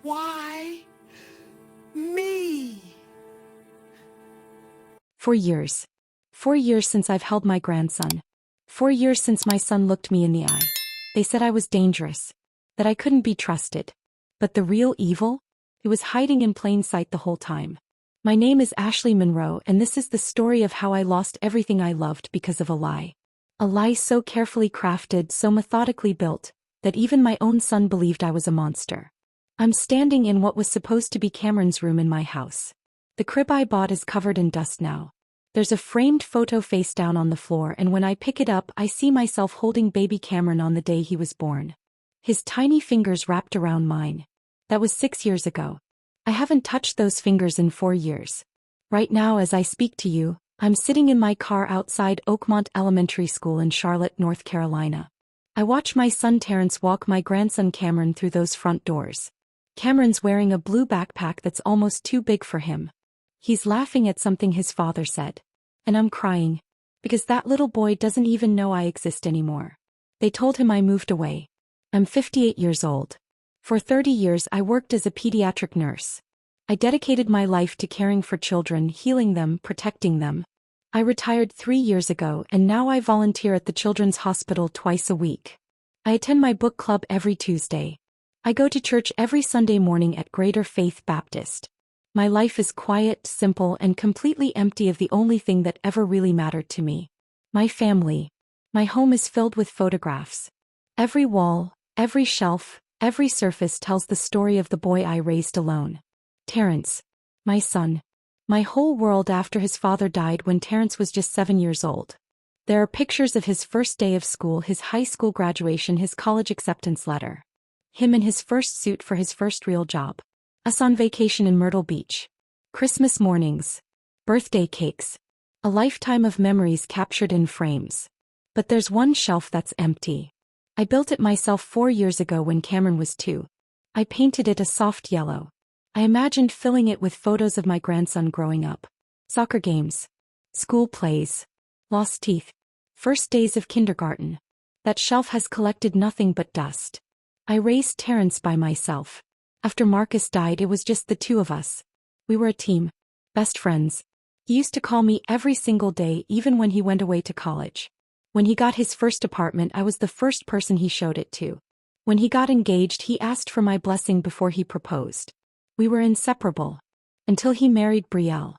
Why me? For years. 4 years since I've held my grandson. 4 years since my son looked me in the eye. They said I was dangerous. That I couldn't be trusted. But the real evil? It was hiding in plain sight the whole time. My name is Ashley Monroe, and this is the story of how I lost everything I loved because of a lie. A lie so carefully crafted, so methodically built, that even my own son believed I was a monster. I'm standing in what was supposed to be Cameron's room in my house. The crib I bought is covered in dust now. There's a framed photo face down on the floor, and when I pick it up I see myself holding baby Cameron on the day he was born. His tiny fingers wrapped around mine. That was 6 years ago. I haven't touched those fingers in 4 years. Right now as I speak to you, I'm sitting in my car outside Oakmont Elementary School in Charlotte, North Carolina. I watch my son Terrence walk my grandson Cameron through those front doors. Cameron's wearing a blue backpack that's almost too big for him. He's laughing at something his father said. And I'm crying. Because that little boy doesn't even know I exist anymore. They told him I moved away. I'm 58 years old. For 30 years I worked as a pediatric nurse. I dedicated my life to caring for children, healing them, protecting them. I retired 3 years ago, and now I volunteer at the Children's Hospital twice a week. I attend my book club every Tuesday. I go to church every Sunday morning at Greater Faith Baptist. My life is quiet, simple, and completely empty of the only thing that ever really mattered to me. My family. My home is filled with photographs. Every wall, every shelf, every surface tells the story of the boy I raised alone. Terrence. My son. My whole world after his father died when Terrence was just 7 years old. There are pictures of his first day of school, his high school graduation, his college acceptance letter. Him in his first suit for his first real job. Us on vacation in Myrtle Beach. Christmas mornings. Birthday cakes. A lifetime of memories captured in frames. But there's one shelf that's empty. I built it myself 4 years ago when Cameron was 2. I painted it a soft yellow. I imagined filling it with photos of my grandson growing up. Soccer games. School plays. Lost teeth. First days of kindergarten. That shelf has collected nothing but dust. I raised Terrence by myself. After Marcus died, it was just the two of us. We were a team. Best friends. He used to call me every single day, even when he went away to college. When he got his first apartment, I was the first person he showed it to. When he got engaged, he asked for my blessing before he proposed. We were inseparable. Until he married Brielle.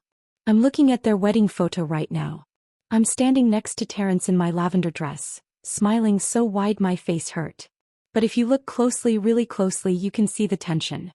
I'm looking at their wedding photo right now. I'm standing next to Terrence in my lavender dress, smiling so wide my face hurt. But if you look closely, really closely, you can see the tension.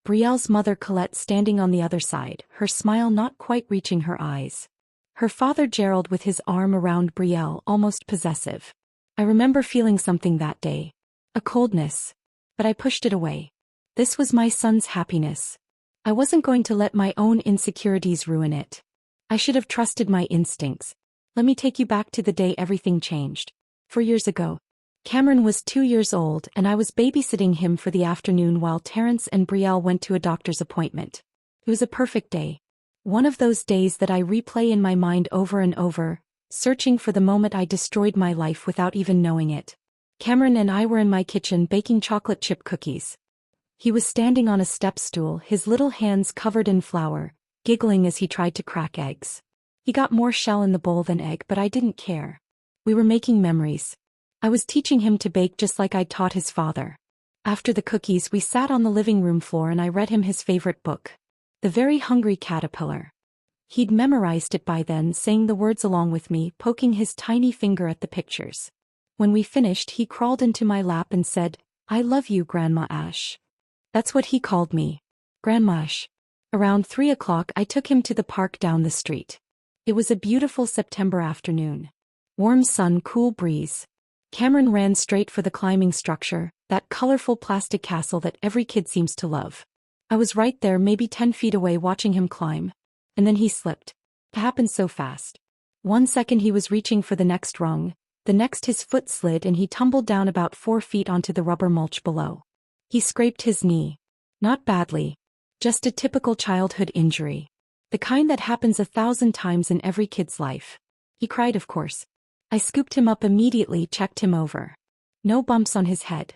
Brielle's mother Colette standing on the other side, her smile not quite reaching her eyes. Her father Gerald with his arm around Brielle, almost possessive. I remember feeling something that day. A coldness. But I pushed it away. This was my son's happiness. I wasn't going to let my own insecurities ruin it. I should have trusted my instincts. Let me take you back to the day everything changed. 4 years ago. Cameron was 2 years old, and I was babysitting him for the afternoon while Terrence and Brielle went to a doctor's appointment. It was a perfect day. One of those days that I replay in my mind over and over, searching for the moment I destroyed my life without even knowing it. Cameron and I were in my kitchen baking chocolate chip cookies. He was standing on a step stool, his little hands covered in flour, giggling as he tried to crack eggs. He got more shell in the bowl than egg, but I didn't care. We were making memories. I was teaching him to bake just like I'd taught his father. After the cookies, we sat on the living room floor and I read him his favorite book. The Very Hungry Caterpillar. He'd memorized it by then, saying the words along with me, poking his tiny finger at the pictures. When we finished, he crawled into my lap and said, "I love you, Grandma Ash." That's what he called me. Grandma Ash. Around 3 o'clock, I took him to the park down the street. It was a beautiful September afternoon. Warm sun, cool breeze. Cameron ran straight for the climbing structure, that colorful plastic castle that every kid seems to love. I was right there, maybe 10 feet away, watching him climb. And then he slipped. It happened so fast. 1 second he was reaching for the next rung, the next his foot slid and he tumbled down about 4 feet onto the rubber mulch below. He scraped his knee. Not badly. Just a typical childhood injury. The kind that happens 1,000 times in every kid's life. He cried, of course. I scooped him up immediately, checked him over. No bumps on his head.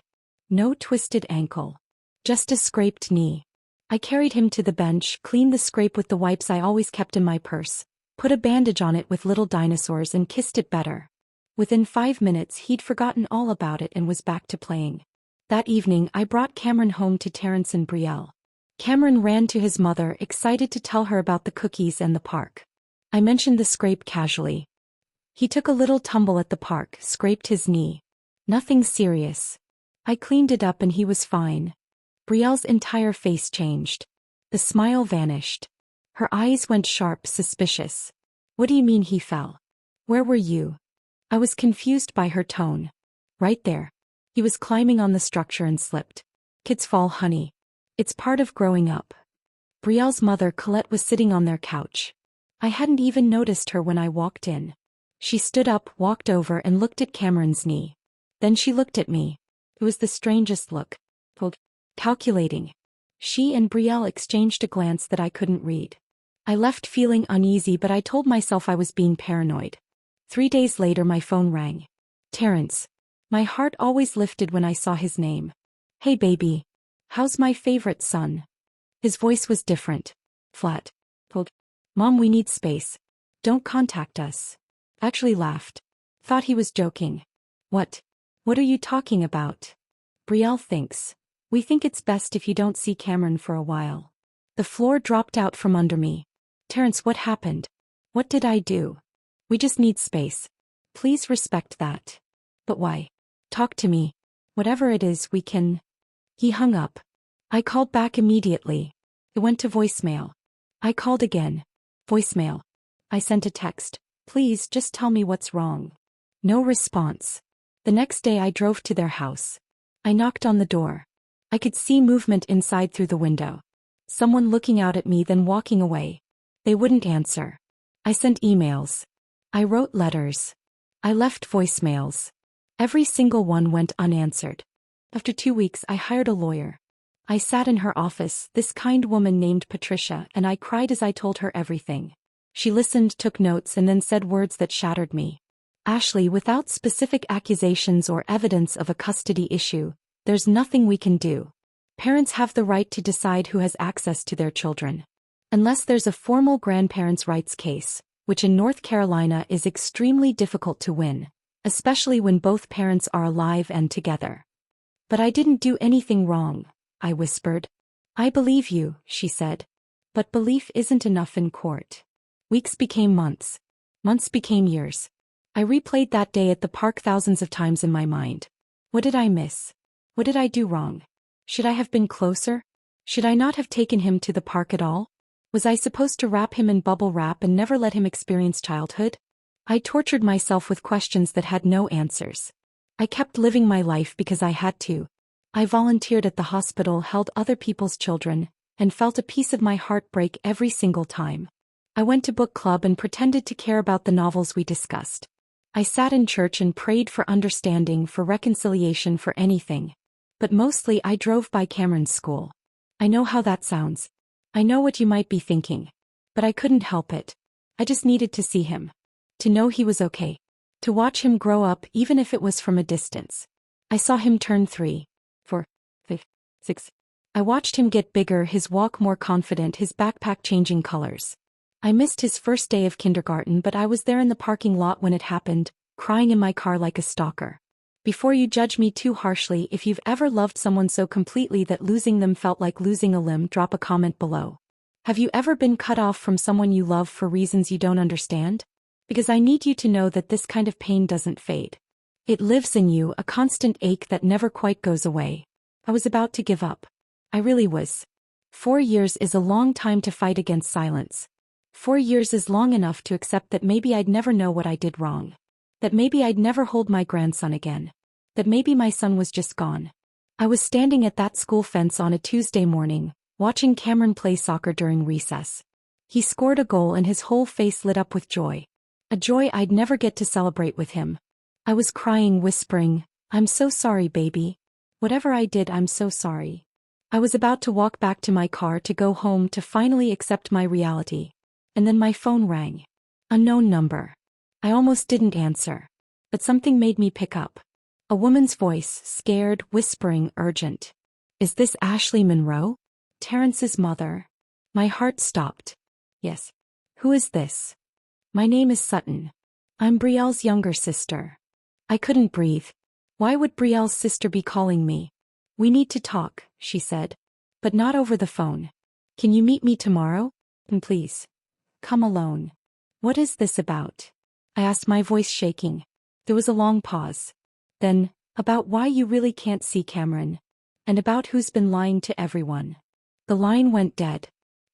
No twisted ankle. Just a scraped knee. I carried him to the bench, cleaned the scrape with the wipes I always kept in my purse, put a bandage on it with little dinosaurs and kissed it better. Within 5 minutes he'd forgotten all about it and was back to playing. That evening I brought Cameron home to Terrence and Brielle. Cameron ran to his mother, excited to tell her about the cookies and the park. I mentioned the scrape casually. He took a little tumble at the park, scraped his knee. Nothing serious. I cleaned it up and he was fine. Brielle's entire face changed. The smile vanished. Her eyes went sharp, suspicious. What do you mean he fell? Where were you? I was confused by her tone. Right there. He was climbing on the structure and slipped. Kids fall, honey. It's part of growing up. Brielle's mother, Colette, was sitting on their couch. I hadn't even noticed her when I walked in. She stood up, walked over and looked at Cameron's knee. Then she looked at me. It was the strangest look. Calculating. She and Brielle exchanged a glance that I couldn't read. I left feeling uneasy, but I told myself I was being paranoid. 3 days later my phone rang. Terrence. My heart always lifted when I saw his name. Hey baby. How's my favorite son? His voice was different. Flat. Mom, we need space. Don't contact us. Actually laughed. Thought he was joking. What? What are you talking about? Brielle thinks. We think it's best if you don't see Cameron for a while. The floor dropped out from under me. Terrence, what happened? What did I do? We just need space. Please respect that. But why? Talk to me. Whatever it is, we can. He hung up. I called back immediately. It went to voicemail. I called again. Voicemail. I sent a text. Please just tell me what's wrong. No response. The next day I drove to their house. I knocked on the door. I could see movement inside through the window. Someone looking out at me, then walking away. They wouldn't answer. I sent emails. I wrote letters. I left voicemails. Every single one went unanswered. After 2 weeks I hired a lawyer. I sat in her office, this kind woman named Patricia, and I cried as I told her everything. She listened, took notes, and then said words that shattered me. Ashley, without specific accusations or evidence of a custody issue, there's nothing we can do. Parents have the right to decide who has access to their children. Unless there's a formal grandparents' rights case, which in North Carolina is extremely difficult to win, especially when both parents are alive and together. But I didn't do anything wrong, I whispered. I believe you, she said. But belief isn't enough in court. Weeks became months. Months became years. I replayed that day at the park thousands of times in my mind. What did I miss? What did I do wrong? Should I have been closer? Should I not have taken him to the park at all? Was I supposed to wrap him in bubble wrap and never let him experience childhood? I tortured myself with questions that had no answers. I kept living my life because I had to. I volunteered at the hospital, held other people's children, and felt a piece of my heart break every single time. I went to book club and pretended to care about the novels we discussed. I sat in church and prayed for understanding, for reconciliation, for anything. But mostly I drove by Cameron's school. I know how that sounds. I know what you might be thinking. But I couldn't help it. I just needed to see him. To know he was okay. To watch him grow up, even if it was from a distance. I saw him turn 3, 4, 5, 6. I watched him get bigger, his walk more confident, his backpack changing colors. I missed his first day of kindergarten, but I was there in the parking lot when it happened, crying in my car like a stalker. Before you judge me too harshly, if you've ever loved someone so completely that losing them felt like losing a limb, drop a comment below. Have you ever been cut off from someone you love for reasons you don't understand? Because I need you to know that this kind of pain doesn't fade. It lives in you, a constant ache that never quite goes away. I was about to give up. I really was. 4 years is a long time to fight against silence. 4 years is long enough to accept that maybe I'd never know what I did wrong. That maybe I'd never hold my grandson again. That maybe my son was just gone. I was standing at that school fence on a Tuesday morning, watching Cameron play soccer during recess. He scored a goal and his whole face lit up with joy. A joy I'd never get to celebrate with him. I was crying, whispering, "I'm so sorry, baby. Whatever I did, I'm so sorry." I was about to walk back to my car to go home to finally accept my reality. And then my phone rang. Unknown number. I almost didn't answer. But something made me pick up. A woman's voice, scared, whispering, urgent. Is this Ashley Monroe? Terrence's mother. My heart stopped. Yes. Who is this? My name is Sutton. I'm Brielle's younger sister. I couldn't breathe. Why would Brielle's sister be calling me? We need to talk, she said. But not over the phone. Can you meet me tomorrow? And please. Come alone. What is this about? I asked, my voice shaking. There was a long pause. Then, about why you really can't see Cameron. And about who's been lying to everyone. The line went dead.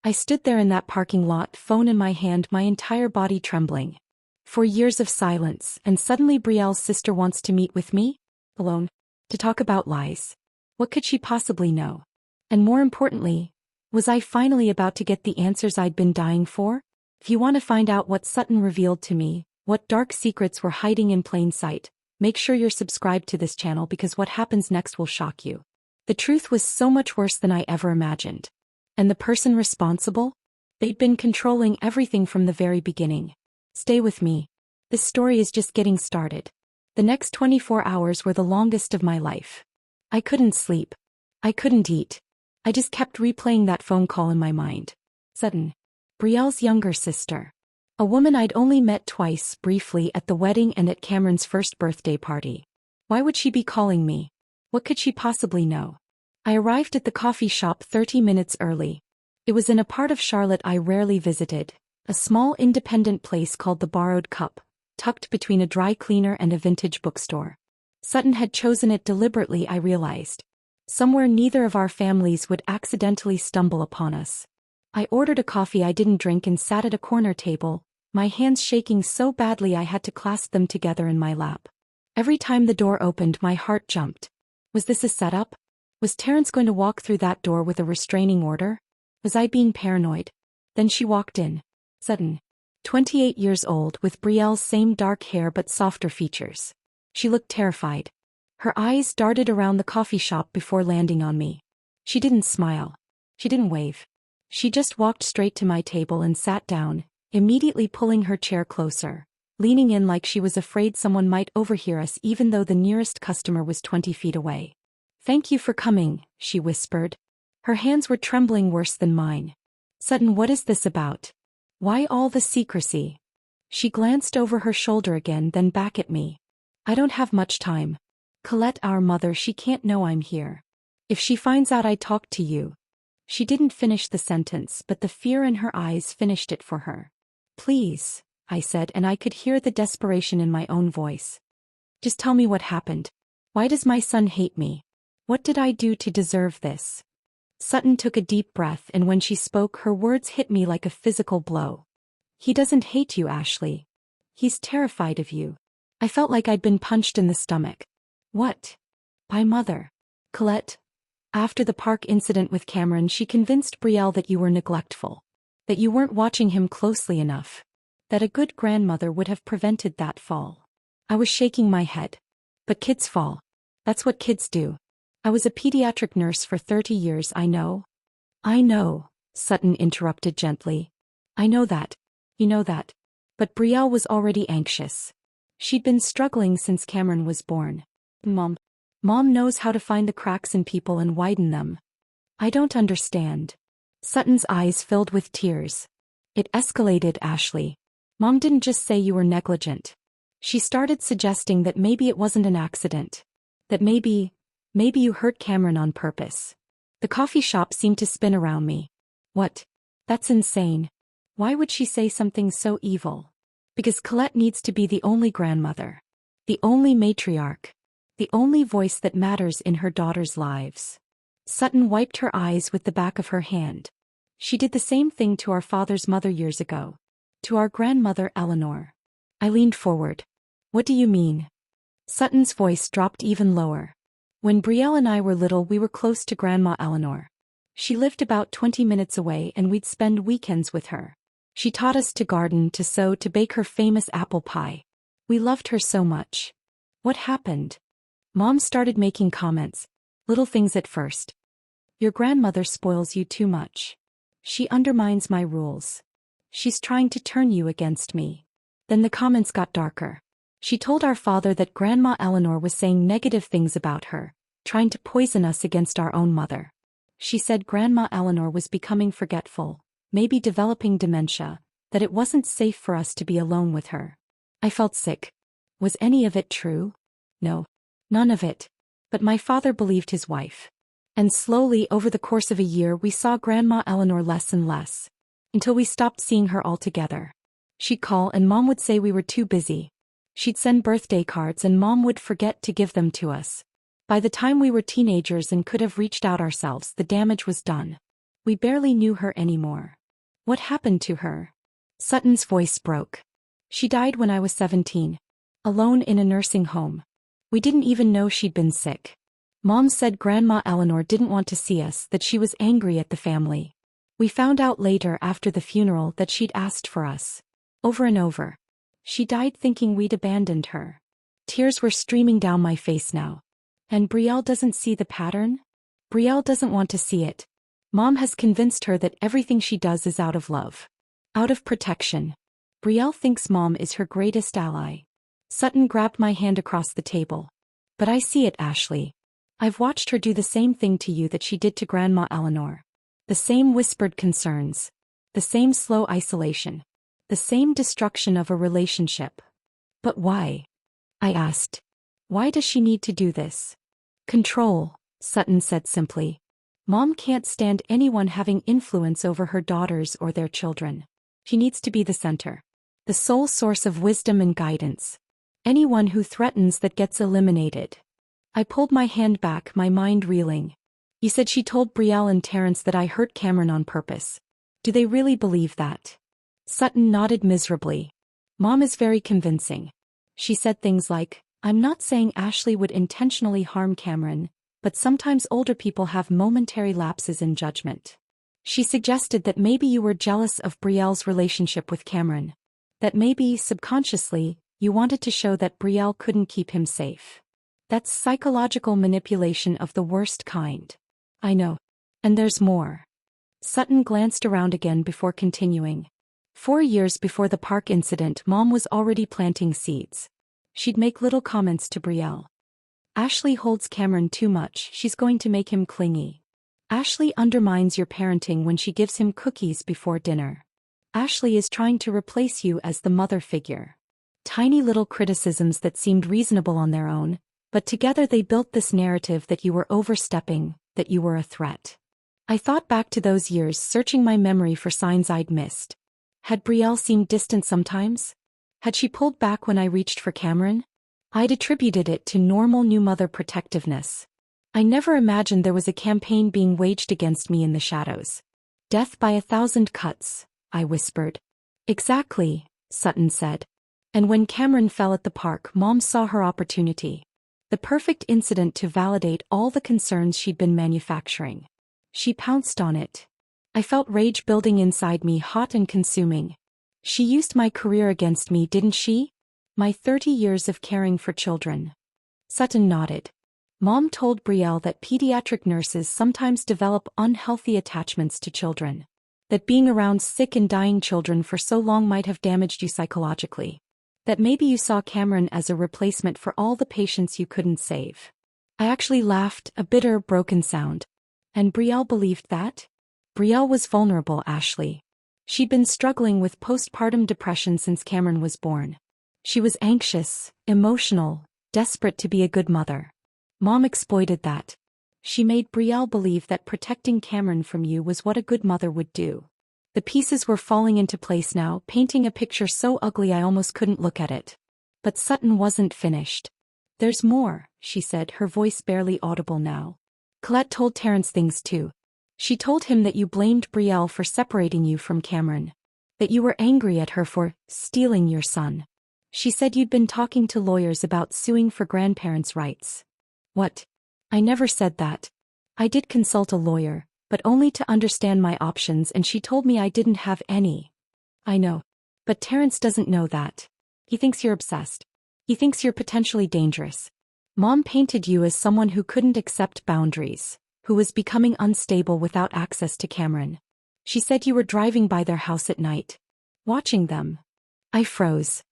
I stood there in that parking lot, phone in my hand, my entire body trembling. 4 years of silence, and suddenly Brielle's sister wants to meet with me? Alone? To talk about lies. What could she possibly know? And more importantly, was I finally about to get the answers I'd been dying for? If you want to find out what Sutton revealed to me, what dark secrets were hiding in plain sight, make sure you're subscribed to this channel because what happens next will shock you. The truth was so much worse than I ever imagined. And the person responsible? They'd been controlling everything from the very beginning. Stay with me. This story is just getting started. The next 24 hours were the longest of my life. I couldn't sleep. I couldn't eat. I just kept replaying that phone call in my mind. Sutton. Brielle's younger sister. A woman I'd only met twice, briefly at the wedding and at Cameron's first birthday party. Why would she be calling me? What could she possibly know? I arrived at the coffee shop 30 minutes early. It was in a part of Charlotte I rarely visited, a small independent place called the Borrowed Cup, tucked between a dry cleaner and a vintage bookstore. Sutton had chosen it deliberately, I realized. Somewhere neither of our families would accidentally stumble upon us. I ordered a coffee I didn't drink and sat at a corner table, my hands shaking so badly I had to clasp them together in my lap. Every time the door opened, my heart jumped. Was this a setup? Was Terrence going to walk through that door with a restraining order? Was I being paranoid? Then she walked in. Sutton. 28 years old, with Brielle's same dark hair but softer features. She looked terrified. Her eyes darted around the coffee shop before landing on me. She didn't smile. She didn't wave. She just walked straight to my table and sat down, immediately pulling her chair closer, leaning in like she was afraid someone might overhear us even though the nearest customer was 20 feet away. "Thank you for coming," she whispered. Her hands were trembling worse than mine. "Sutton, what is this about? Why all the secrecy?" She glanced over her shoulder again, then back at me. "I don't have much time. Colette, our mother, she can't know I'm here. If she finds out I talked to you." She didn't finish the sentence, but the fear in her eyes finished it for her. "Please," I said, and I could hear the desperation in my own voice. "Just tell me what happened. Why does my son hate me? What did I do to deserve this?" Sutton took a deep breath, and when she spoke, her words hit me like a physical blow. "He doesn't hate you, Ashley. He's terrified of you." I felt like I'd been punched in the stomach. "What? By mother? Colette? After the park incident with Cameron, she convinced Brielle that you were neglectful. That you weren't watching him closely enough. That a good grandmother would have prevented that fall." I was shaking my head. "But kids fall. That's what kids do. I was a pediatric nurse for 30 years, I know." "I know," Sutton interrupted gently. "I know that. You know that." But Brielle was already anxious. She'd been struggling since Cameron was born. Mom knows how to find the cracks in people and widen them." "I don't understand." Sutton's eyes filled with tears. "It escalated, Ashley. Mom didn't just say you were negligent. She started suggesting that maybe it wasn't an accident. That maybe you hurt Cameron on purpose." The coffee shop seemed to spin around me. "What? That's insane. Why would she say something so evil?" "Because Colette needs to be the only grandmother. The only matriarch. The only voice that matters in her daughter's lives." Sutton wiped her eyes with the back of her hand. "She did the same thing to our father's mother years ago. To our grandmother Eleanor." I leaned forward. "What do you mean?" Sutton's voice dropped even lower. "When Brielle and I were little, we were close to Grandma Eleanor. She lived about 20 minutes away and we'd spend weekends with her. She taught us to garden, to sew, to bake her famous apple pie. We loved her so much." "What happened?" Mom started making comments. Little things at first. "Your grandmother spoils you too much. She undermines my rules. She's trying to turn you against me." Then the comments got darker. "She told our father that Grandma Eleanor was saying negative things about her, trying to poison us against our own mother. She said Grandma Eleanor was becoming forgetful, maybe developing dementia, that it wasn't safe for us to be alone with her. I felt sick. Was any of it true? No. None of it. But my father believed his wife. And slowly over the course of a year we saw Grandma Eleanor less and less. Until we stopped seeing her altogether. She'd call and Mom would say we were too busy. She'd send birthday cards and Mom would forget to give them to us. By the time we were teenagers and could have reached out ourselves, the damage was done. We barely knew her anymore. What happened to her? Sutton's voice broke. She died when I was 17. Alone in a nursing home. We didn't even know she'd been sick. Mom said Grandma Eleanor didn't want to see us, that she was angry at the family. We found out later after the funeral that she'd asked for us. Over and over. She died thinking we'd abandoned her. Tears were streaming down my face now. And Brielle doesn't see the pattern? Brielle doesn't want to see it. Mom has convinced her that everything she does is out of love. Out of protection. Brielle thinks Mom is her greatest ally. Sutton grabbed my hand across the table. But I see it, Ashley. I've watched her do the same thing to you that she did to Grandma Eleanor. The same whispered concerns. The same slow isolation. The same destruction of a relationship. But why? I asked. Why does she need to do this? Control, Sutton said simply. Mom can't stand anyone having influence over her daughters or their children. She needs to be the center. The sole source of wisdom and guidance. Anyone who threatens that gets eliminated. I pulled my hand back, my mind reeling. You said she told Brielle and Terrence that I hurt Cameron on purpose. Do they really believe that? Sutton nodded miserably. Mom is very convincing. She said things like, I'm not saying Ashley would intentionally harm Cameron, but sometimes older people have momentary lapses in judgment. She suggested that maybe you were jealous of Brielle's relationship with Cameron. That maybe, subconsciously, you wanted to show that Brielle couldn't keep him safe. That's psychological manipulation of the worst kind. I know. And there's more. Sutton glanced around again before continuing. 4 years before the park incident, Mom was already planting seeds. She'd make little comments to Brielle. Ashley holds Cameron too much, she's going to make him clingy. Ashley undermines your parenting when she gives him cookies before dinner. Ashley is trying to replace you as the mother figure. Tiny little criticisms that seemed reasonable on their own, but together they built this narrative that you were overstepping, that you were a threat. I thought back to those years, searching my memory for signs I'd missed. Had Brielle seemed distant sometimes? Had she pulled back when I reached for Cameron? I'd attributed it to normal new mother protectiveness. I never imagined there was a campaign being waged against me in the shadows. Death by 1,000 cuts, I whispered. Exactly, Sutton said. And when Cameron fell at the park, Mom saw her opportunity. The perfect incident to validate all the concerns she'd been manufacturing. She pounced on it. I felt rage building inside me, hot and consuming. She used my career against me, didn't she? My 30 years of caring for children. Sutton nodded. Mom told Brielle that pediatric nurses sometimes develop unhealthy attachments to children. That being around sick and dying children for so long might have damaged you psychologically. That maybe you saw Cameron as a replacement for all the patients you couldn't save. I actually laughed, a bitter, broken sound. And Brielle believed that? Brielle was vulnerable, Ashley. She'd been struggling with postpartum depression since Cameron was born. She was anxious, emotional, desperate to be a good mother. Mom exploited that. She made Brielle believe that protecting Cameron from you was what a good mother would do. The pieces were falling into place now, painting a picture so ugly I almost couldn't look at it. But Sutton wasn't finished. There's more, she said, her voice barely audible now. Colette told Terrence things too. She told him that you blamed Brielle for separating you from Cameron. That you were angry at her for stealing your son. She said you'd been talking to lawyers about suing for grandparents' rights. What? I never said that. I did consult a lawyer, but only to understand my options, and she told me I didn't have any. I know. But Terrence doesn't know that. He thinks you're obsessed. He thinks you're potentially dangerous. Mom painted you as someone who couldn't accept boundaries, who was becoming unstable without access to Cameron. She said you were driving by their house at night. Watching them. I froze.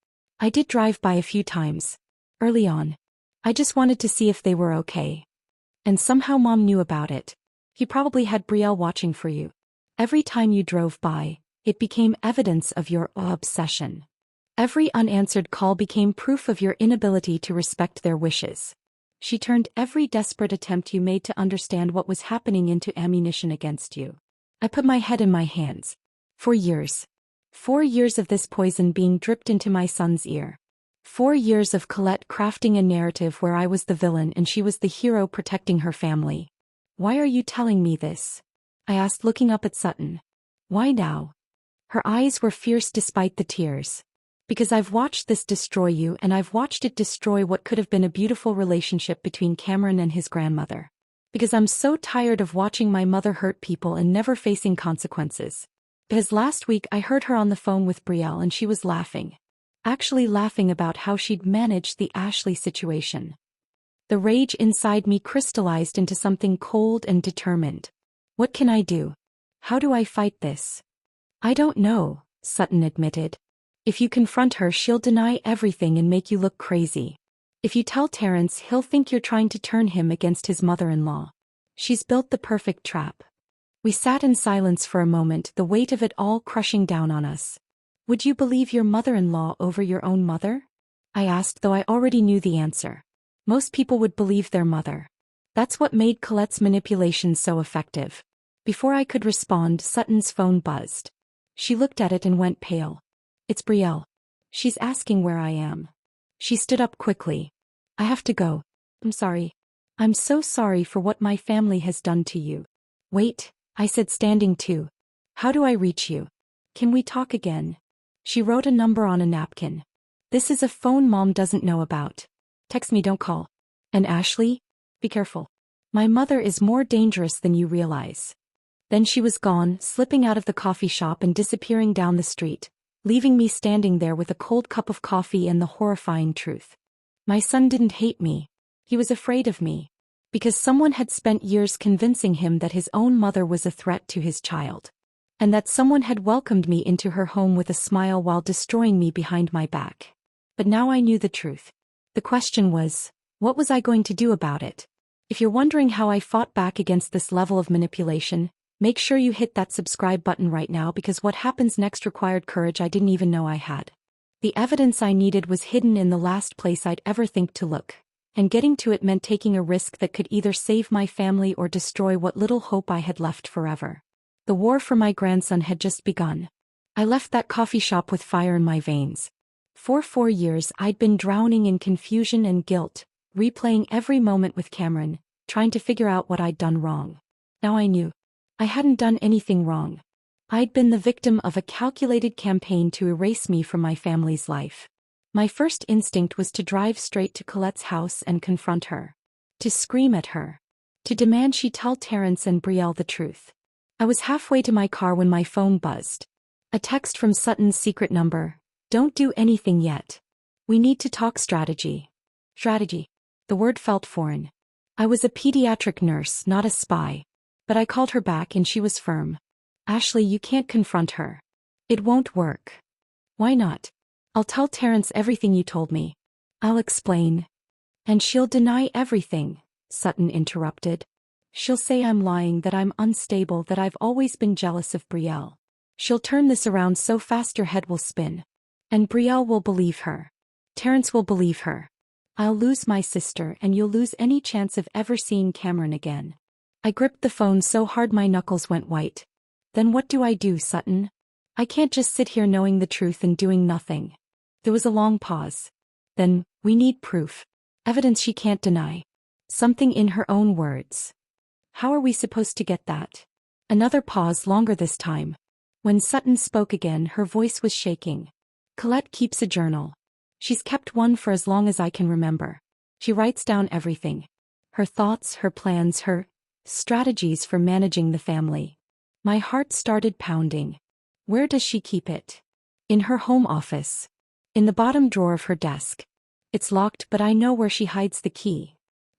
I did drive by a few times. Early on. I just wanted to see if they were okay. And somehow Mom knew about it. He probably had Brielle watching for you. Every time you drove by, it became evidence of your obsession. Every unanswered call became proof of your inability to respect their wishes. She turned every desperate attempt you made to understand what was happening into ammunition against you. I put my head in my hands. 4 years. 4 years of this poison being dripped into my son's ear. 4 years of Colette crafting a narrative where I was the villain and she was the hero protecting her family. Why are you telling me this? I asked, looking up at Sutton. Why now? Her eyes were fierce despite the tears. Because I've watched this destroy you, and I've watched it destroy what could have been a beautiful relationship between Cameron and his grandmother. Because I'm so tired of watching my mother hurt people and never facing consequences. Because last week I heard her on the phone with Brielle and she was laughing. Actually laughing about how she'd managed the Ashley situation. The rage inside me crystallized into something cold and determined. What can I do? How do I fight this? I don't know, Sutton admitted. If you confront her, she'll deny everything and make you look crazy. If you tell Terrence, he'll think you're trying to turn him against his mother-in-law. She's built the perfect trap. We sat in silence for a moment, the weight of it all crushing down on us. Would you believe your mother-in-law over your own mother? I asked, though I already knew the answer. Most people would believe their mother. That's what made Colette's manipulation so effective. Before I could respond, Sutton's phone buzzed. She looked at it and went pale. It's Brielle. She's asking where I am. She stood up quickly. I have to go. I'm sorry. I'm so sorry for what my family has done to you. Wait, I said, standing too. How do I reach you? Can we talk again? She wrote a number on a napkin. This is a phone Mom doesn't know about. Text me, don't call. And Ashley? Be careful. My mother is more dangerous than you realize. Then she was gone, slipping out of the coffee shop and disappearing down the street, leaving me standing there with a cold cup of coffee and the horrifying truth. My son didn't hate me. He was afraid of me. Because someone had spent years convincing him that his own mother was a threat to his child. And that someone had welcomed me into her home with a smile while destroying me behind my back. But now I knew the truth. The question was, what was I going to do about it? If you're wondering how I fought back against this level of manipulation, make sure you hit that subscribe button right now, because what happens next required courage I didn't even know I had. The evidence I needed was hidden in the last place I'd ever think to look, and getting to it meant taking a risk that could either save my family or destroy what little hope I had left forever. The war for my grandson had just begun. I left that coffee shop with fire in my veins. For 4 years I'd been drowning in confusion and guilt, replaying every moment with Cameron, trying to figure out what I'd done wrong. Now I knew. I hadn't done anything wrong. I'd been the victim of a calculated campaign to erase me from my family's life. My first instinct was to drive straight to Colette's house and confront her. To scream at her. To demand she tell Terrence and Brielle the truth. I was halfway to my car when my phone buzzed. A text from Sutton's secret number. Don't do anything yet. We need to talk strategy. Strategy. The word felt foreign. I was a pediatric nurse, not a spy. But I called her back and she was firm. Ashley, you can't confront her. It won't work. Why not? I'll tell Terrence everything you told me. I'll explain. And she'll deny everything, Sutton interrupted. She'll say I'm lying, that I'm unstable, that I've always been jealous of Brielle. She'll turn this around so fast your head will spin. And Brielle will believe her. Terrence will believe her. I'll lose my sister and you'll lose any chance of ever seeing Cameron again. I gripped the phone so hard my knuckles went white. Then what do I do, Sutton? I can't just sit here knowing the truth and doing nothing. There was a long pause. Then, we need proof. Evidence she can't deny. Something in her own words. How are we supposed to get that? Another pause, longer this time. When Sutton spoke again, her voice was shaking. Colette keeps a journal. She's kept one for as long as I can remember. She writes down everything. Her thoughts, her plans, her strategies for managing the family. My heart started pounding. Where does she keep it? In her home office. In the bottom drawer of her desk. It's locked, but I know where she hides the key.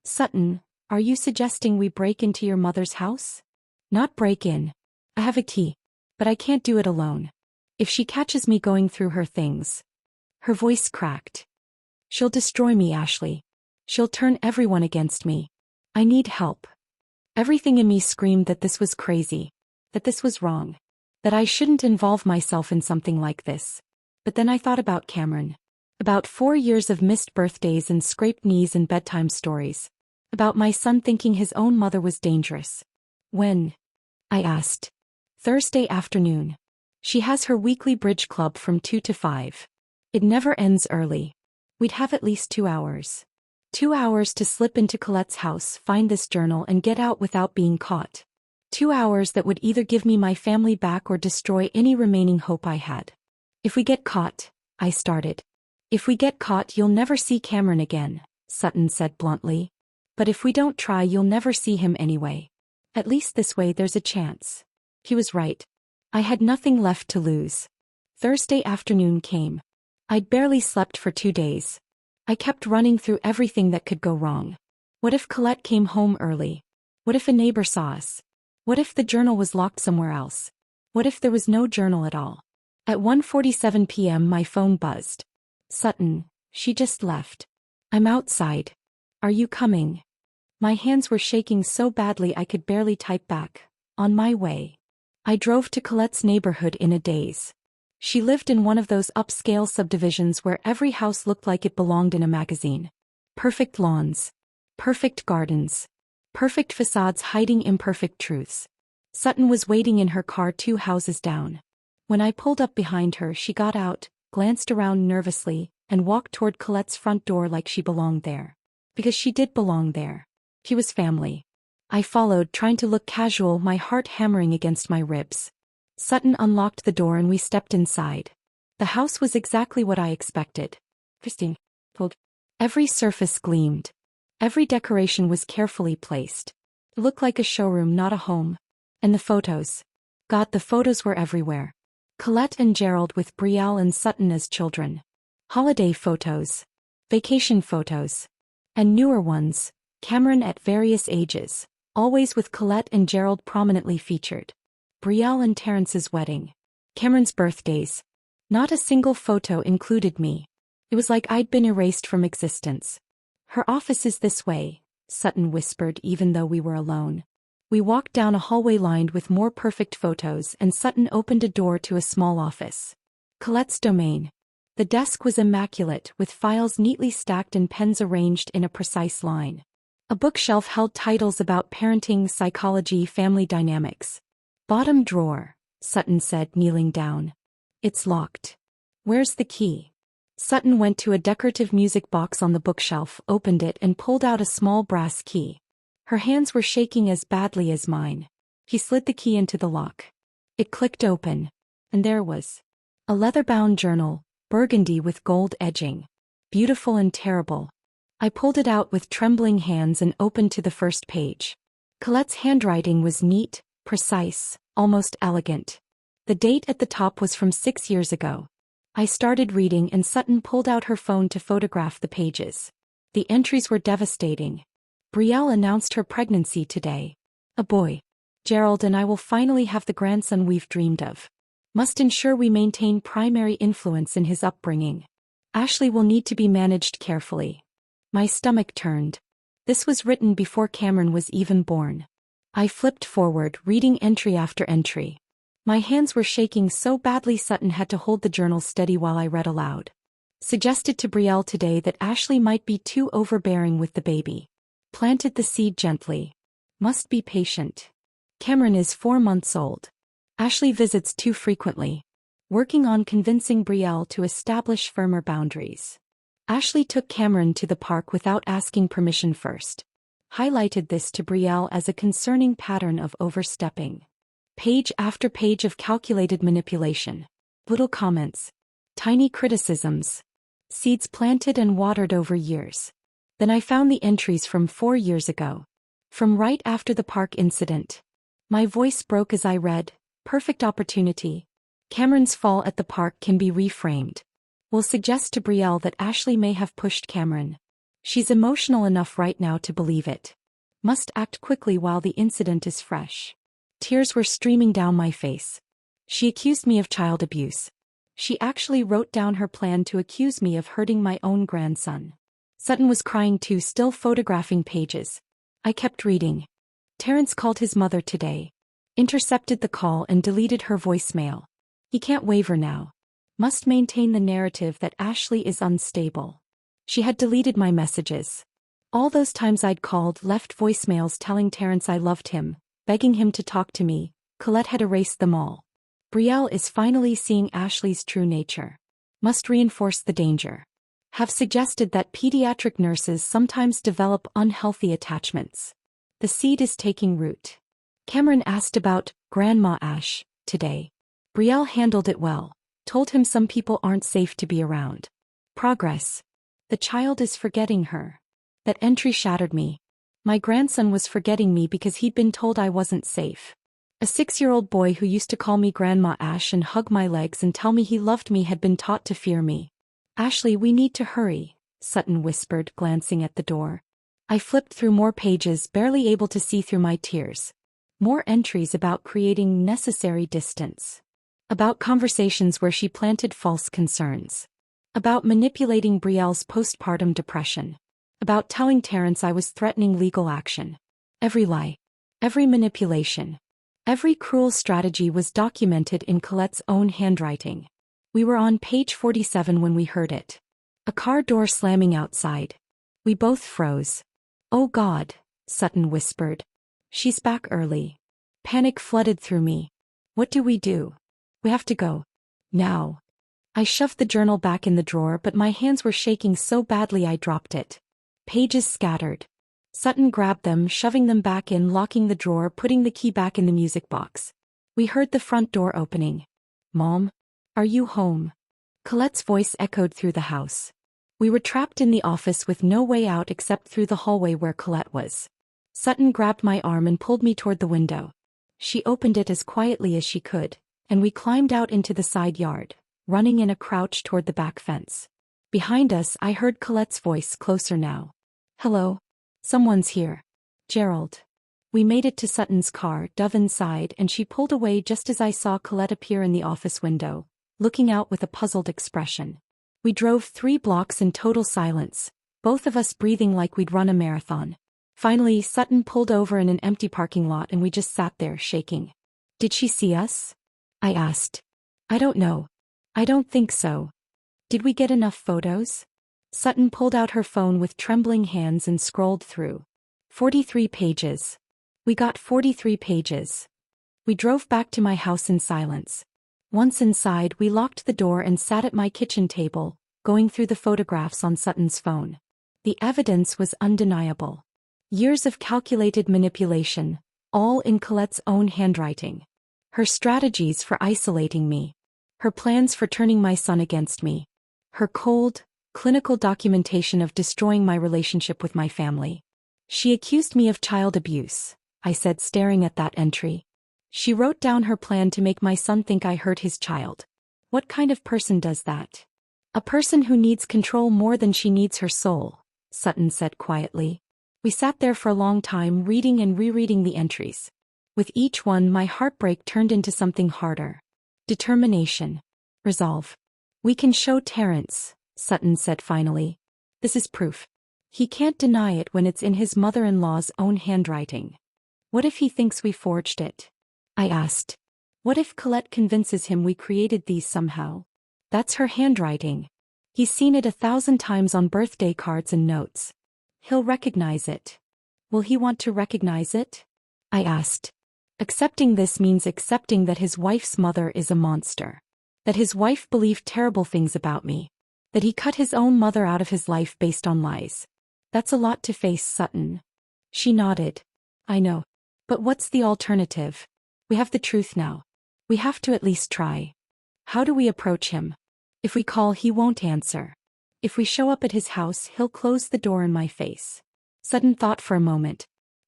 Sutton, are you suggesting we break into your mother's house? Not break in. I have a key. But I can't do it alone. If she catches me going through her things. Her voice cracked. She'll destroy me, Ashley. She'll turn everyone against me. I need help. Everything in me screamed that this was crazy, that this was wrong, that I shouldn't involve myself in something like this. But then I thought about Cameron. About 4 years of missed birthdays and scraped knees and bedtime stories. About my son thinking his own mother was dangerous. When? I asked. Thursday afternoon. She has her weekly bridge club from 2 to 5. It never ends early. We'd have at least 2 hours. 2 hours to slip into Colette's house, find this journal and get out without being caught. 2 hours that would either give me my family back or destroy any remaining hope I had. If we get caught, I started. If we get caught, you'll never see Cameron again, Sutton said bluntly. But if we don't try, you'll never see him anyway. At least this way there's a chance. He was right. I had nothing left to lose. Thursday afternoon came. I'd barely slept for 2 days. I kept running through everything that could go wrong. What if Colette came home early? What if a neighbor saw us? What if the journal was locked somewhere else? What if there was no journal at all? At 1:47 p.m. my phone buzzed. Sutton, she just left. I'm outside. Are you coming? My hands were shaking so badly I could barely type back. On my way. I drove to Colette's neighborhood in a daze. She lived in one of those upscale subdivisions where every house looked like it belonged in a magazine. Perfect lawns. Perfect gardens. Perfect facades hiding imperfect truths. Sutton was waiting in her car 2 houses down. When I pulled up behind her, she got out, glanced around nervously, and walked toward Colette's front door like she belonged there. Because she did belong there. He was family. I followed, trying to look casual, my heart hammering against my ribs. Sutton unlocked the door and we stepped inside. The house was exactly what I expected. Christine told. Every surface gleamed. Every decoration was carefully placed. It looked like a showroom, not a home. And the photos. God, the photos were everywhere. Colette and Gerald with Brielle and Sutton as children. Holiday photos. Vacation photos. And newer ones, Cameron at various ages, always with Colette and Gerald prominently featured. Brielle and Terrence's wedding. Cameron's birthdays. Not a single photo included me. It was like I'd been erased from existence. Her office is this way, Sutton whispered even though we were alone. We walked down a hallway lined with more perfect photos and Sutton opened a door to a small office. Colette's domain. The desk was immaculate, with files neatly stacked and pens arranged in a precise line. A bookshelf held titles about parenting, psychology, family dynamics. Bottom drawer, Sutton said, kneeling down. It's locked. Where's the key? Sutton went to a decorative music box on the bookshelf, opened it and pulled out a small brass key. Her hands were shaking as badly as mine. He slid the key into the lock. It clicked open. And there was a leather-bound journal, burgundy with gold edging. Beautiful and terrible. I pulled it out with trembling hands and opened to the first page. Colette's handwriting was neat, precise, almost elegant. The date at the top was from 6 years ago. I started reading and Sutton pulled out her phone to photograph the pages. The entries were devastating. Brielle announced her pregnancy today. A boy. Gerald and I will finally have the grandson we've dreamed of. Must ensure we maintain primary influence in his upbringing. Ashley will need to be managed carefully. My stomach turned. This was written before Cameron was even born. I flipped forward, reading entry after entry. My hands were shaking so badly Sutton had to hold the journal steady while I read aloud. Suggested to Brielle today that Ashley might be too overbearing with the baby. Planted the seed gently. Must be patient. Cameron is 4 months old. Ashley visits too frequently. Working on convincing Brielle to establish firmer boundaries. Ashley took Cameron to the park without asking permission first. Highlighted this to Brielle as a concerning pattern of overstepping. Page after page of calculated manipulation. Little comments. Tiny criticisms. Seeds planted and watered over years. Then I found the entries from 4 years ago. From right after the park incident. My voice broke as I read, perfect opportunity. Cameron's fall at the park can be reframed. Will suggest to Brielle that Ashley may have pushed Cameron. She's emotional enough right now to believe it. Must act quickly while the incident is fresh. Tears were streaming down my face. She accused me of child abuse. She actually wrote down her plan to accuse me of hurting my own grandson. Sutton was crying too, still photographing pages. I kept reading. Terrence called his mother today. Intercepted the call and deleted her voicemail. He can't waver now. Must maintain the narrative that Ashley is unstable. She had deleted my messages. All those times I'd called, left voicemails telling Terrence I loved him, begging him to talk to me, Colette had erased them all. Brielle is finally seeing Ashley's true nature. Must reinforce the danger. Have suggested that pediatric nurses sometimes develop unhealthy attachments. The seed is taking root. Cameron asked about Grandma Ash today. Brielle handled it well, told him some people aren't safe to be around. Progress. The child is forgetting her. That entry shattered me. My grandson was forgetting me because he'd been told I wasn't safe. A 6-year-old boy who used to call me Grandma Ash and hug my legs and tell me he loved me had been taught to fear me. Ashley, we need to hurry, Sutton whispered, glancing at the door. I flipped through more pages, barely able to see through my tears. More entries about creating necessary distance. About conversations where she planted false concerns. About manipulating Brielle's postpartum depression. About telling Terrence I was threatening legal action. Every lie. Every manipulation. Every cruel strategy was documented in Colette's own handwriting. We were on page 47 when we heard it. A car door slamming outside. We both froze. Oh God, Sutton whispered. She's back early. Panic flooded through me. What do? We have to go. Now. I shoved the journal back in the drawer, but my hands were shaking so badly I dropped it. Pages scattered. Sutton grabbed them, shoving them back in, locking the drawer, putting the key back in the music box. We heard the front door opening. Mom? Are you home? Colette's voice echoed through the house. We were trapped in the office with no way out except through the hallway where Colette was. Sutton grabbed my arm and pulled me toward the window. She opened it as quietly as she could, and we climbed out into the side yard, running in a crouch toward the back fence. Behind us, I heard Colette's voice, closer now. Hello? Someone's here. Gerald. We made it to Sutton's car, dove inside, and she pulled away just as I saw Colette appear in the office window, looking out with a puzzled expression. We drove 3 blocks in total silence, both of us breathing like we'd run a marathon. Finally, Sutton pulled over in an empty parking lot and we just sat there, shaking. Did she see us? I asked. I don't know. I don't think so. Did we get enough photos? Sutton pulled out her phone with trembling hands and scrolled through. 43 pages. We got 43 pages. We drove back to my house in silence. Once inside, we locked the door and sat at my kitchen table, going through the photographs on Sutton's phone. The evidence was undeniable. Years of calculated manipulation, all in Colette's own handwriting. Her strategies for isolating me. Her plans for turning my son against me. Her cold, clinical documentation of destroying my relationship with my family. She accused me of child abuse, I said, staring at that entry. She wrote down her plan to make my son think I hurt his child. What kind of person does that? A person who needs control more than she needs her soul, Sutton said quietly. We sat there for a long time, reading and rereading the entries. With each one, my heartbreak turned into something harder. Determination. Resolve. We can show Terrence, Sutton said finally. This is proof. He can't deny it when it's in his mother-in-law's own handwriting. What if he thinks we forged it? I asked. What if Colette convinces him we created these somehow? That's her handwriting. He's seen it 1,000 times on birthday cards and notes. He'll recognize it. Will he want to recognize it? I asked. Accepting this means accepting that his wife's mother is a monster. That his wife believed terrible things about me. That he cut his own mother out of his life based on lies. That's a lot to face, Sutton. She nodded. I know. But what's the alternative? We have the truth now. We have to at least try. How do we approach him? If we call, he won't answer. If we show up at his house, he'll close the door in my face. Sutton thought for a moment.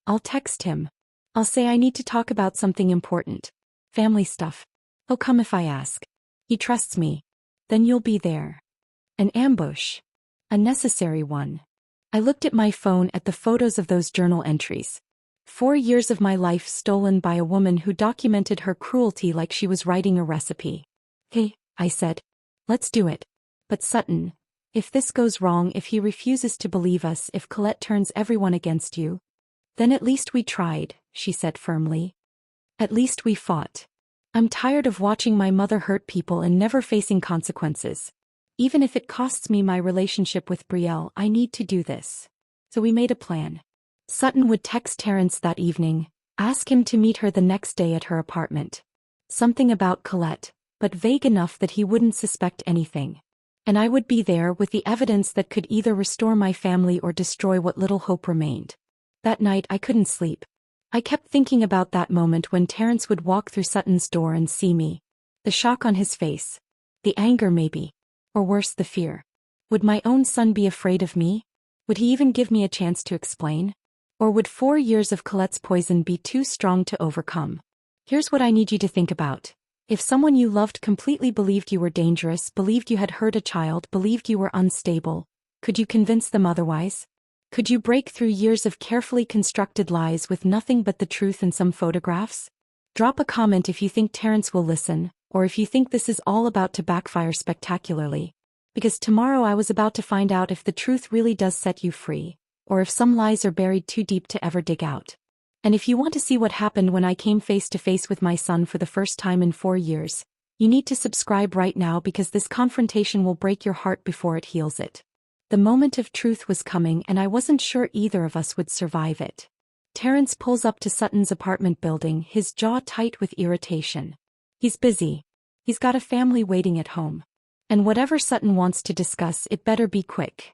I'll text him. I'll say I need to talk about something important. Family stuff. He'll come if I ask. He trusts me. Then you'll be there. An ambush. A necessary one. I looked at my phone at the photos of those journal entries. 4 years of my life stolen by a woman who documented her cruelty like she was writing a recipe. Hey, I said. Let's do it. But Sutton, if this goes wrong, if he refuses to believe us, if Colette turns everyone against you, Then at least we tried, she said firmly. At least we fought. I'm tired of watching my mother hurt people and never facing consequences. Even if it costs me my relationship with Brielle, I need to do this. So we made a plan. Sutton would text Terrence that evening, ask him to meet her the next day at her apartment. Something about Colette, but vague enough that he wouldn't suspect anything. And I would be there with the evidence that could either restore my family or destroy what little hope remained. That night I couldn't sleep. I kept thinking about that moment when Terrence would walk through Sutton's door and see me. The shock on his face. The anger maybe. Or worse, the fear. Would my own son be afraid of me? Would he even give me a chance to explain? Or would 4 years of Colette's poison be too strong to overcome? Here's what I need you to think about. If someone you loved completely believed you were dangerous, believed you had hurt a child, believed you were unstable, could you convince them otherwise? Could you break through years of carefully constructed lies with nothing but the truth and some photographs? Drop a comment if you think Terrence will listen, or if you think this is all about to backfire spectacularly. Because tomorrow I was about to find out if the truth really does set you free, or if some lies are buried too deep to ever dig out. And if you want to see what happened when I came face to face with my son for the first time in 4 years, you need to subscribe right now because this confrontation will break your heart before it heals it. The moment of truth was coming and I wasn't sure either of us would survive it. Terrence pulls up to Sutton's apartment building, his jaw tight with irritation. He's busy. He's got a family waiting at home. And whatever Sutton wants to discuss, it better be quick.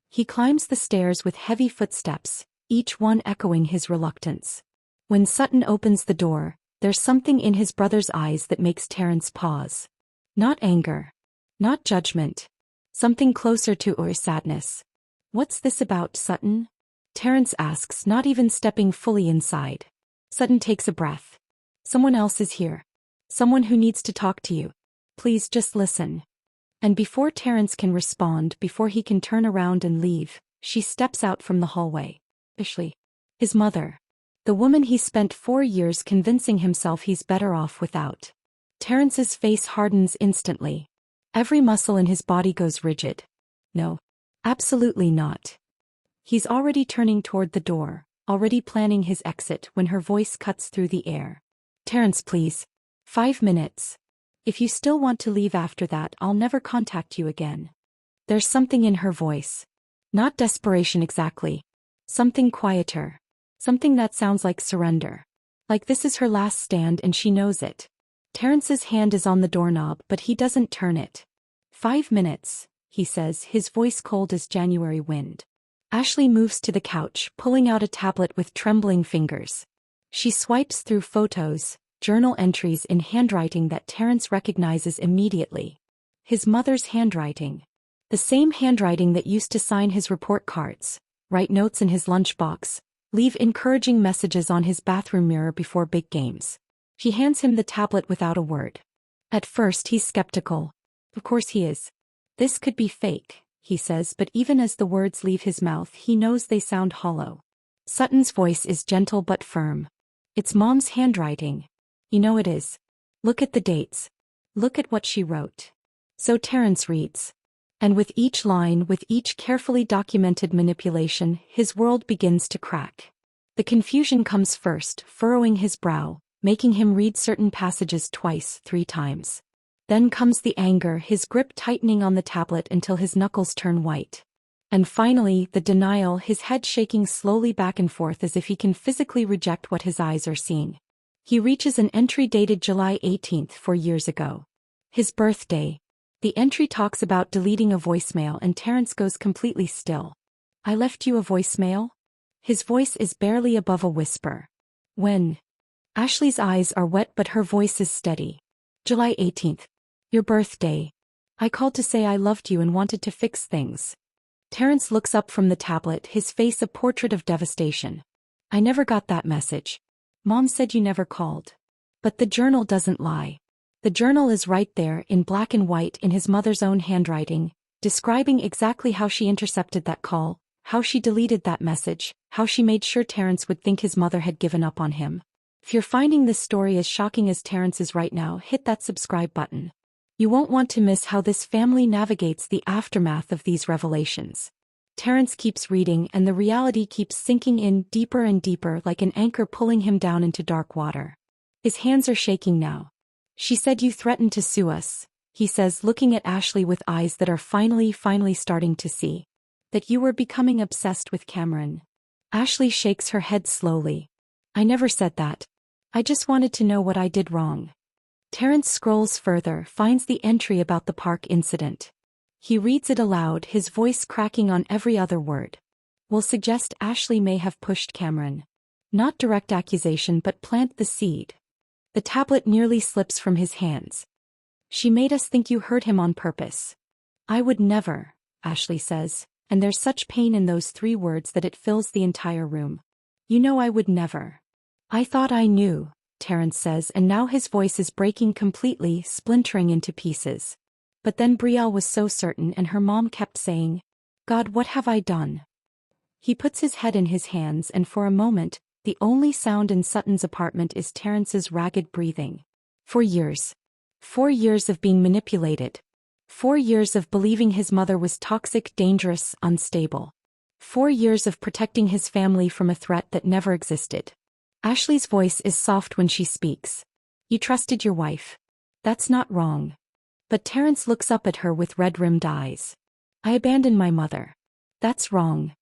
He climbs the stairs with heavy footsteps, each one echoing his reluctance. When Sutton opens the door, there's something in his brother's eyes that makes Terrence pause. Not anger. Not judgment. Something closer to sadness. What's this about, Sutton? Terrence asks, not even stepping fully inside. Sutton takes a breath. Someone else is here. Someone who needs to talk to you. Please just listen. And before Terrence can respond, before he can turn around and leave, she steps out from the hallway. Ashley. His mother. The woman he spent 4 years convincing himself he's better off without. Terrence's face hardens instantly. Every muscle in his body goes rigid. No. Absolutely not. He's already turning toward the door, already planning his exit when her voice cuts through the air. Terrence, please. 5 minutes. If you still want to leave after that, I'll never contact you again. There's something in her voice. Not desperation exactly. Something quieter. Something that sounds like surrender. Like this is her last stand and she knows it. Terrence's hand is on the doorknob, but he doesn't turn it. 5 minutes, he says, his voice cold as January wind. Ashley moves to the couch, pulling out a tablet with trembling fingers. She swipes through photos, journal entries in handwriting that Terrence recognizes immediately. His mother's handwriting. The same handwriting that used to sign his report cards, write notes in his lunchbox, leave encouraging messages on his bathroom mirror before big games. She hands him the tablet without a word. At first he's skeptical. Of course he is. This could be fake, he says, but even as the words leave his mouth he knows they sound hollow. Sutton's voice is gentle but firm. It's Mom's handwriting. You know it is. Look at the dates. Look at what she wrote. So Terrence reads. And with each line, with each carefully documented manipulation, his world begins to crack. The confusion comes first, furrowing his brow, making him read certain passages twice, 3 times. Then comes the anger, his grip tightening on the tablet until his knuckles turn white. And finally, the denial, his head shaking slowly back and forth as if he can physically reject what his eyes are seeing. He reaches an entry dated July 18th, 4 years ago. His birthday. The entry talks about deleting a voicemail and Terrence goes completely still. I left you a voicemail? His voice is barely above a whisper. When? Ashley's eyes are wet but her voice is steady. July 18th. Your birthday. I called to say I loved you and wanted to fix things. Terrence looks up from the tablet, his face a portrait of devastation. I never got that message. Mom said you never called. But the journal doesn't lie. The journal is right there, in black and white in his mother's own handwriting, describing exactly how she intercepted that call, how she deleted that message, how she made sure Terrence would think his mother had given up on him. If you're finding this story as shocking as Terrence is right now, hit that subscribe button. You won't want to miss how this family navigates the aftermath of these revelations. Terrence keeps reading and the reality keeps sinking in deeper and deeper like an anchor pulling him down into dark water. His hands are shaking now. She said you threatened to sue us, he says, looking at Ashley with eyes that are finally starting to see. That you were becoming obsessed with Cameron. Ashley shakes her head slowly. I never said that. I just wanted to know what I did wrong. Terrence scrolls further, finds the entry about the park incident. He reads it aloud, his voice cracking on every other word. Will suggest Ashley may have pushed Cameron. Not direct accusation but plant the seed. The tablet nearly slips from his hands. She made us think you hurt him on purpose. I would never, Ashley says, and there's such pain in those 3 words that it fills the entire room. You know I would never. I thought I knew, Terrence says, and now his voice is breaking completely, splintering into pieces. But then Brielle was so certain and her mom kept saying, God, what have I done? He puts his head in his hands and for a moment, the only sound in Sutton's apartment is Terrence's ragged breathing. 4 years. 4 years of being manipulated. 4 years of believing his mother was toxic, dangerous, unstable. 4 years of protecting his family from a threat that never existed. Ashley's voice is soft when she speaks. You trusted your wife. That's not wrong. But Terrence looks up at her with red-rimmed eyes. I abandoned my mother. That's wrong.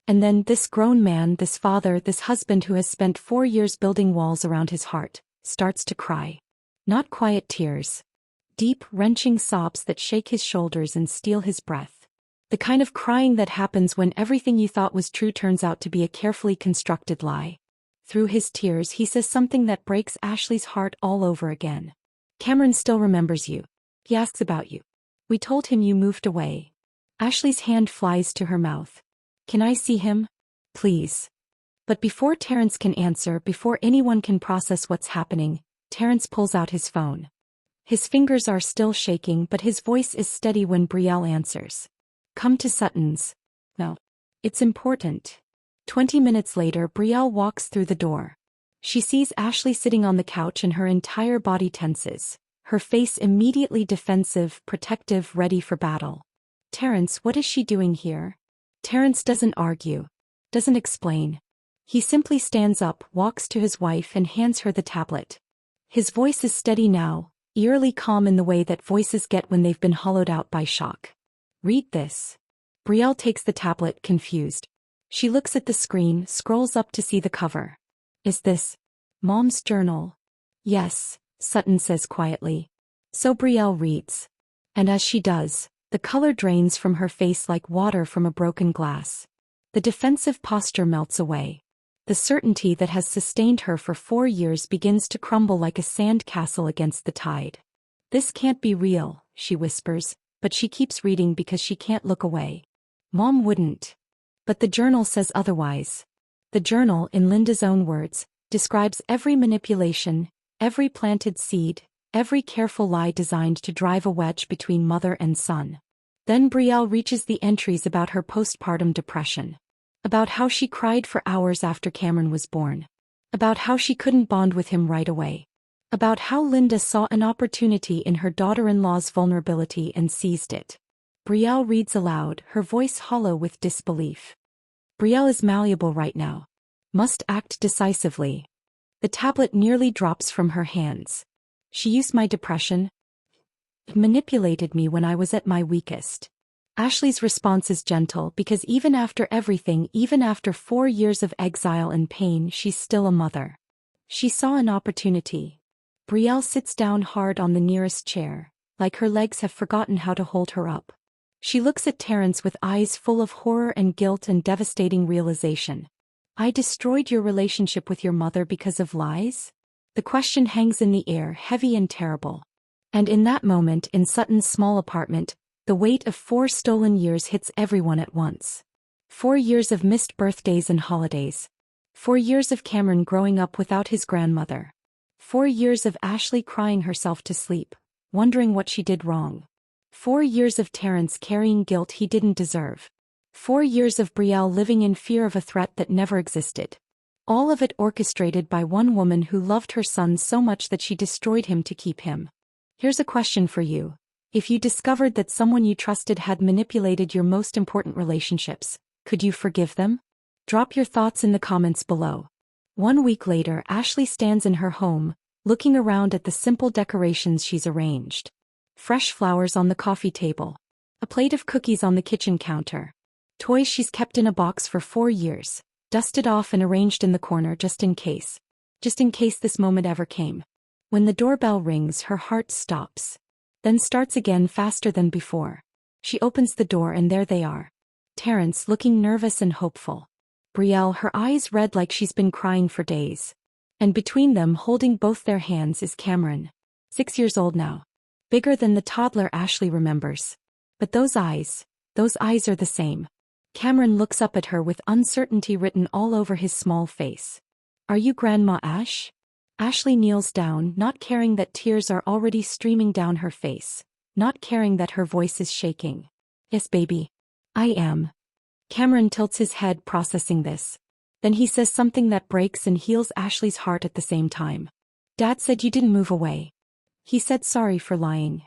And then this grown man, this father, this husband who has spent 4 years building walls around his heart, starts to cry. Not quiet tears. Deep, wrenching sobs that shake his shoulders and steal his breath. The kind of crying that happens when everything you thought was true turns out to be a carefully constructed lie. Through his tears he says something that breaks Ashley's heart all over again. Cameron still remembers you. He asks about you. We told him you moved away. Ashley's hand flies to her mouth. Can I see him? Please. But before Terrence can answer, before anyone can process what's happening, Terrence pulls out his phone. His fingers are still shaking but his voice is steady when Brielle answers. Come to Sutton's. No. It's important. 20 minutes later, Brielle walks through the door. She sees Ashley sitting on the couch and her entire body tenses. Her face immediately defensive, protective, ready for battle. Terrence, what is she doing here? Terrence doesn't argue. Doesn't explain. He simply stands up, walks to his wife and hands her the tablet. His voice is steady now, eerily calm in the way that voices get when they've been hollowed out by shock. Read this. Brielle takes the tablet, confused. She looks at the screen, scrolls up to see the cover. Is this Mom's journal? Yes, Sutton says quietly. So Brielle reads. And as she does, the color drains from her face like water from a broken glass. The defensive posture melts away. The certainty that has sustained her for 4 years begins to crumble like a sand castle against the tide. This can't be real, she whispers, but she keeps reading because she can't look away. Mom wouldn't. But the journal says otherwise. The journal, in Linda's own words, describes every manipulation, every planted seed, every careful lie designed to drive a wedge between mother and son. Then Brielle reaches the entries about her postpartum depression. About how she cried for hours after Cameron was born. About how she couldn't bond with him right away. About how Linda saw an opportunity in her daughter-in-law's vulnerability and seized it. Brielle reads aloud, her voice hollow with disbelief. Brielle is malleable right now. Must act decisively. The tablet nearly drops from her hands. She used my depression. Manipulated me when I was at my weakest. Ashley's response is gentle because even after everything, even after 4 years of exile and pain, she's still a mother. She saw an opportunity. Brielle sits down hard on the nearest chair, like her legs have forgotten how to hold her up. She looks at Terrence with eyes full of horror and guilt and devastating realization. I destroyed your relationship with your mother because of lies? The question hangs in the air, heavy and terrible. And in that moment, in Sutton's small apartment, the weight of 4 stolen years hits everyone at once. 4 years of missed birthdays and holidays. 4 years of Cameron growing up without his grandmother. 4 years of Ashley crying herself to sleep, wondering what she did wrong. 4 years of Terrence carrying guilt he didn't deserve. 4 years of Brielle living in fear of a threat that never existed. All of it orchestrated by one woman who loved her son so much that she destroyed him to keep him. Here's a question for you. If you discovered that someone you trusted had manipulated your most important relationships, Could you forgive them? Drop your thoughts in the comments below. 1 week later, Ashley stands in her home, looking around at the simple decorations she's arranged. Fresh flowers on the coffee table. A plate of cookies on the kitchen counter. Toys she's kept in a box for 4 years, dusted off and arranged in the corner just in case. Just in case this moment ever came. When the doorbell rings, her heart stops. Then starts again faster than before. She opens the door and there they are. Terrence, looking nervous and hopeful. Brielle, her eyes red like she's been crying for days. And between them, holding both their hands, is Cameron. 6 years old now. Bigger than the toddler Ashley remembers. But those eyes are the same. Cameron looks up at her with uncertainty written all over his small face. Are you Grandma Ash? Ashley kneels down, not caring that tears are already streaming down her face. Not caring that her voice is shaking. Yes, baby. I am. Cameron tilts his head, processing this. Then he says something that breaks and heals Ashley's heart at the same time. Dad said you didn't move away. He said sorry for lying.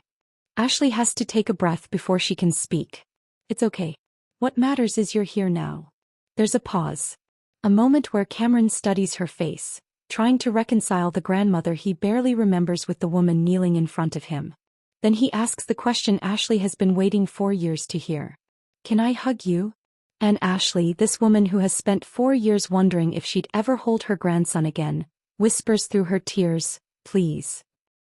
Ashley has to take a breath before she can speak. It's okay. What matters is you're here now. There's a pause. A moment where Cameron studies her face, trying to reconcile the grandmother he barely remembers with the woman kneeling in front of him. Then he asks the question Ashley has been waiting 4 years to hear. Can I hug you? And Ashley, this woman who has spent 4 years wondering if she'd ever hold her grandson again, whispers through her tears, please.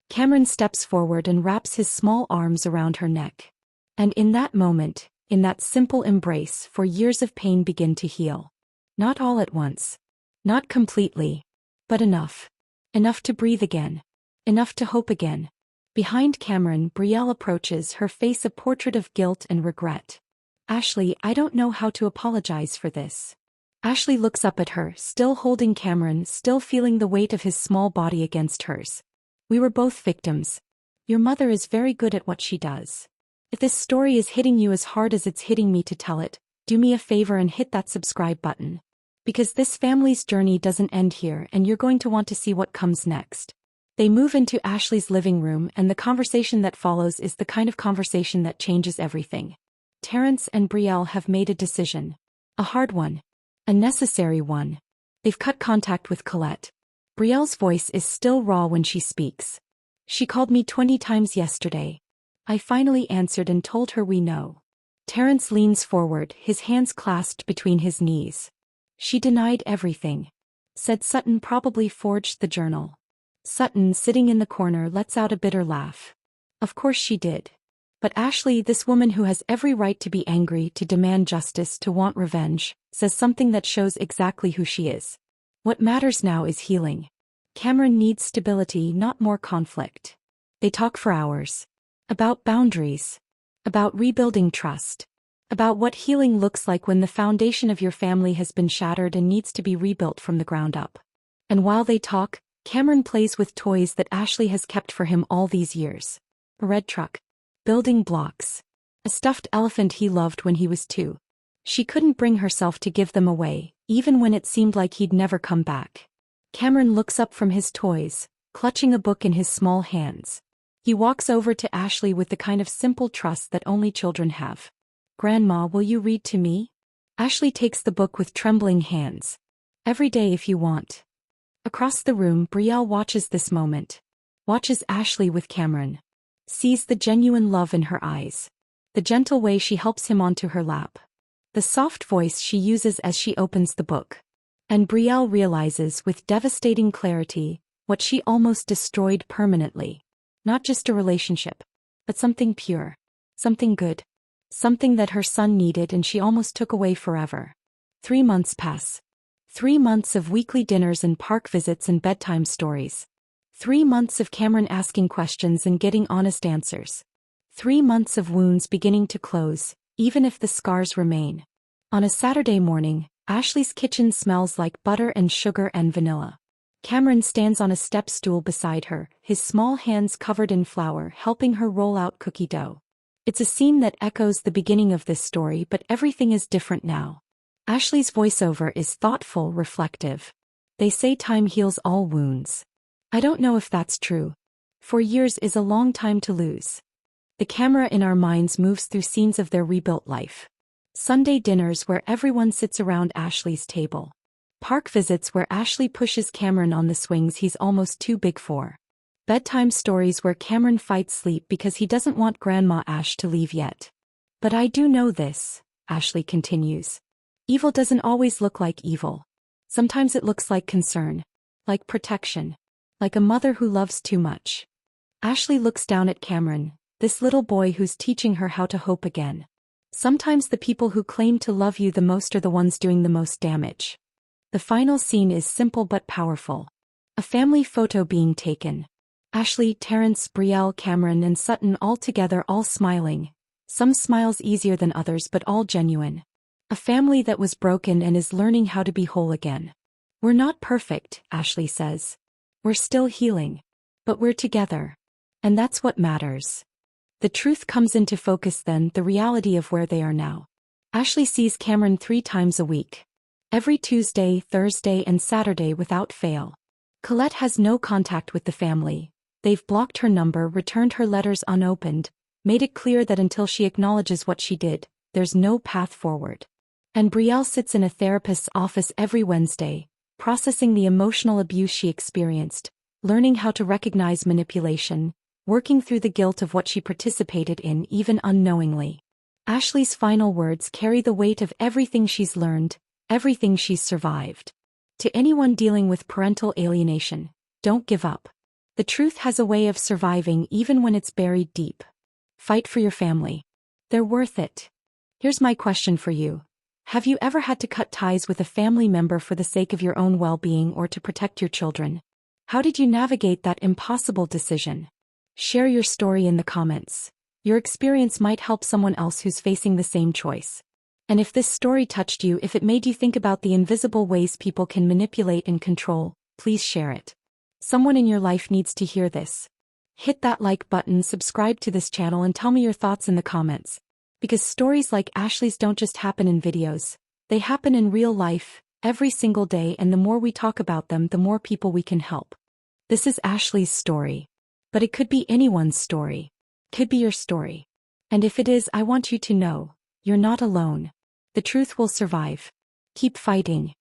Cameron steps forward and wraps his small arms around her neck. And in that moment, in that simple embrace, 4 years of pain begin to heal. Not all at once. Not completely. But enough. Enough to breathe again. Enough to hope again. Behind Cameron, Brielle approaches, her face a portrait of guilt and regret. Ashley, I don't know how to apologize for this. Ashley looks up at her, still holding Cameron, still feeling the weight of his small body against hers. We were both victims. Your mother is very good at what she does. If this story is hitting you as hard as it's hitting me to tell it, do me a favor and hit that subscribe button. Because this family's journey doesn't end here and you're going to want to see what comes next. They move into Ashley's living room and the conversation that follows is the kind of conversation that changes everything. Terrence and Brielle have made a decision. A hard one. A necessary one. They've cut contact with Colette. Brielle's voice is still raw when she speaks. She called me 20 times yesterday. I finally answered and told her we know. Terrence leans forward, his hands clasped between his knees. She denied everything. Said Sutton probably forged the journal. Sutton, sitting in the corner, lets out a bitter laugh. Of course she did. But Ashley, this woman who has every right to be angry, to demand justice, to want revenge, says something that shows exactly who she is. What matters now is healing. Cameron needs stability, not more conflict. They talk for hours. About boundaries. About rebuilding trust. About what healing looks like when the foundation of your family has been shattered and needs to be rebuilt from the ground up. And while they talk, Cameron plays with toys that Ashley has kept for him all these years. A red truck. Building blocks. A stuffed elephant he loved when he was 2. She couldn't bring herself to give them away, even when it seemed like he'd never come back. Cameron looks up from his toys, clutching a book in his small hands. He walks over to Ashley with the kind of simple trust that only children have. Grandma, will you read to me? Ashley takes the book with trembling hands. Every day if you want. Across the room, Brielle watches this moment. Watches Ashley with Cameron. Sees the genuine love in her eyes. The gentle way she helps him onto her lap. The soft voice she uses as she opens the book. And Brielle realizes with devastating clarity what she almost destroyed permanently. Not just a relationship, but something pure. Something good. Something that her son needed and she almost took away forever. 3 months pass. 3 months of weekly dinners and park visits and bedtime stories. 3 months of Cameron asking questions and getting honest answers. 3 months of wounds beginning to close, even if the scars remain. On a Saturday morning, Ashley's kitchen smells like butter and sugar and vanilla. Cameron stands on a step stool beside her, his small hands covered in flour, helping her roll out cookie dough. It's a scene that echoes the beginning of this story, but everything is different now. Ashley's voiceover is thoughtful, reflective. They say time heals all wounds. I don't know if that's true. 4 years is a long time to lose. The camera in our minds moves through scenes of their rebuilt life. Sunday dinners where everyone sits around Ashley's table. Park visits where Ashley pushes Cameron on the swings he's almost too big for. Bedtime stories where Cameron fights sleep because he doesn't want Grandma Ash to leave yet. But I do know this, Ashley continues. Evil doesn't always look like evil. Sometimes it looks like concern, like protection, like a mother who loves too much. Ashley looks down at Cameron, this little boy who's teaching her how to hope again. Sometimes the people who claim to love you the most are the ones doing the most damage. The final scene is simple but powerful. A family photo being taken. Ashley, Terrence, Brielle, Cameron and Sutton all together, all smiling. Some smiles easier than others but all genuine. A family that was broken and is learning how to be whole again. We're not perfect, Ashley says. We're still healing. But we're together. And that's what matters. The truth comes into focus then, the reality of where they are now. Ashley sees Cameron 3 times a week. Every Tuesday, Thursday and Saturday without fail. Colette has no contact with the family. They've blocked her number, returned her letters unopened, made it clear that until she acknowledges what she did, there's no path forward. And Brielle sits in a therapist's office every Wednesday, processing the emotional abuse she experienced, learning how to recognize manipulation, working through the guilt of what she participated in even unknowingly. Ashley's final words carry the weight of everything she's learned, everything she's survived. To anyone dealing with parental alienation, don't give up. The truth has a way of surviving even when it's buried deep. Fight for your family. They're worth it. Here's my question for you. Have you ever had to cut ties with a family member for the sake of your own well-being or to protect your children? How did you navigate that impossible decision? Share your story in the comments. Your experience might help someone else who's facing the same choice. And if this story touched you, if it made you think about the invisible ways people can manipulate and control, please share it. Someone in your life needs to hear this. Hit that like button, subscribe to this channel and tell me your thoughts in the comments. Because stories like Ashley's don't just happen in videos. They happen in real life, every single day, and the more we talk about them, the more people we can help. This is Ashley's story. But it could be anyone's story. Could be your story. And if it is, I want you to know, you're not alone. The truth will survive. Keep fighting.